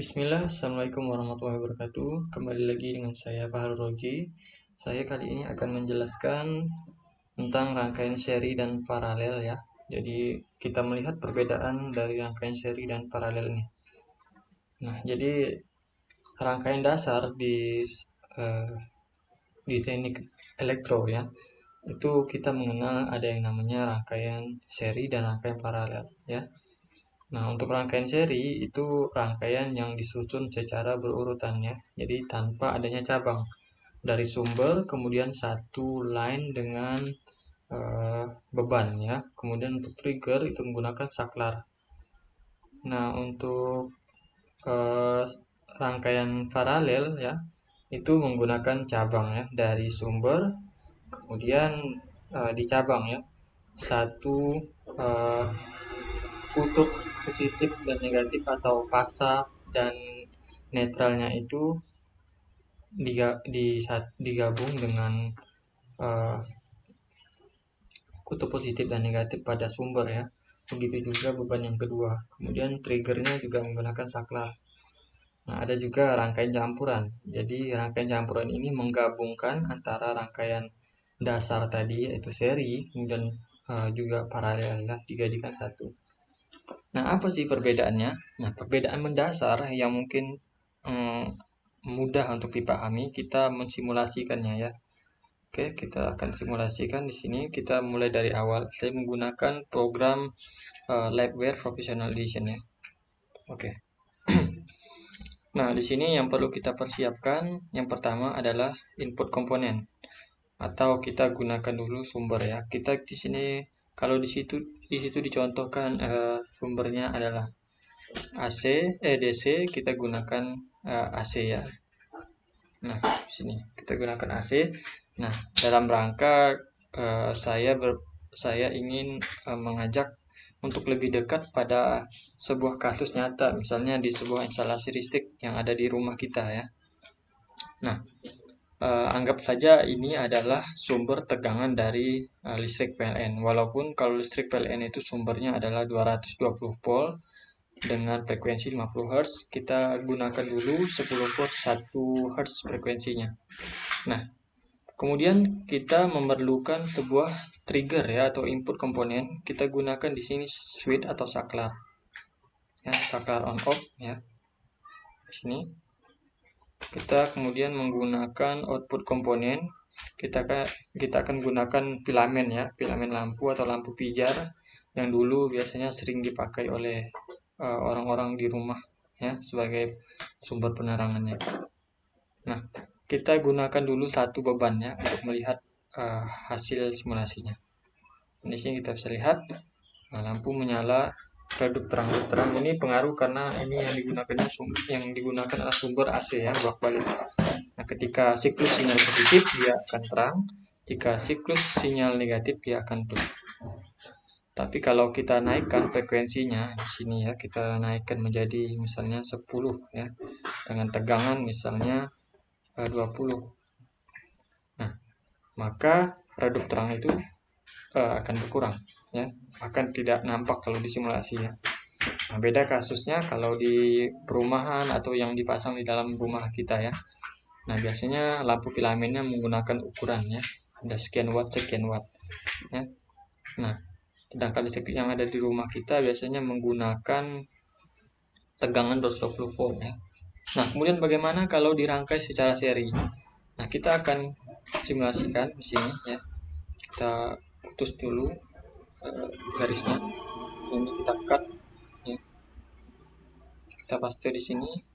Bismillah, Assalamualaikum warahmatullahi wabarakatuh. Kembali lagi dengan saya Fahrul Roji. Saya kali ini akan menjelaskan tentang rangkaian seri dan paralel ya. Jadi kita melihat perbedaan dari rangkaian seri dan paralel ini. Nah, jadi rangkaian dasar eh, di teknik elektro ya, itu kita mengenal ada yang namanya rangkaian seri dan rangkaian paralel ya. Nah, untuk rangkaian seri itu rangkaian yang disusun secara berurutan ya. Jadi tanpa adanya cabang dari sumber, kemudian satu line dengan beban ya. Kemudian untuk trigger itu menggunakan saklar. Nah, untuk eh, rangkaian paralel ya, itu menggunakan cabang ya dari sumber, kemudian dicabang ya. Satu eh, kutub positif dan negatif atau fasa dan netralnya itu digabung dengan uh, kutub positif dan negatif pada sumber ya. Begitu juga beban yang kedua. Kemudian triggernya juga menggunakan saklar. Nah, ada juga rangkaian campuran. Jadi rangkaian campuran ini menggabungkan antara rangkaian dasar tadi yaitu seri, kemudian juga paralel ya, dijadikan satu. Nah, apa sih perbedaannya? Nah, perbedaan mendasar yang mungkin mm, mudah untuk dipahami, kita mensimulasikannya ya. Oke, kita akan simulasikan di sini. Kita mulai dari awal. Saya menggunakan program Labware Professional Edition ya. Oke. Nah, di sini yang perlu kita persiapkan, yang pertama adalah input komponen atau kita gunakan dulu sumber ya. Kita di sini kalau di situ dicontohkan sumbernya adalah AC, DC kita gunakan AC ya. Nah, sini kita gunakan AC. Nah, dalam rangka saya ingin mengajak untuk lebih dekat pada sebuah kasus nyata, misalnya di sebuah instalasi listrik yang ada di rumah kita ya. Nah, anggap saja ini adalah sumber tegangan dari listrik PLN. Walaupun kalau listrik PLN itu sumbernya adalah 220 volt dengan frekuensi 50 Hz, kita gunakan dulu 10 volt 1 Hz frekuensinya. Nah, kemudian kita memerlukan sebuah trigger ya atau input komponen. Kita gunakan di sini switch atau saklar. Ya, saklar on off ya. Di sini kita kemudian menggunakan output komponen. Kita akan gunakan filamen ya, filamen lampu atau lampu pijar yang dulu biasanya sering dipakai oleh orang-orang di rumah ya sebagai sumber penerangannya. Nah, kita gunakan dulu satu beban ya untuk melihat hasil simulasinya. Di sini kita bisa lihat lampu menyala, redup terang ini pengaruh karena ini yang digunakan adalah sumber AC ya, bolak-balik. Nah, ketika siklus sinyal positif dia akan terang, jika siklus sinyal negatif dia akan gelap. Tapi kalau kita naikkan frekuensinya di sini ya, kita naikkan menjadi misalnya 10 ya, dengan tegangan misalnya 20. Nah, maka redup terang itu akan berkurang ya, akan tidak nampak kalau di simulasi ya. Nah, beda kasusnya kalau di perumahan atau yang dipasang di dalam rumah kita ya. Nah, biasanya lampu filamennya menggunakan ukuran ya, ada sekian watt ya. Nah, sedangkan listrik yang ada di rumah kita biasanya menggunakan tegangan 220 volt ya. Nah, kemudian bagaimana kalau dirangkai secara seri? Nah, kita akan simulasikan di sini ya. Kita putus dulu garisnya. Ini kita cut ya. Kita paste di sini.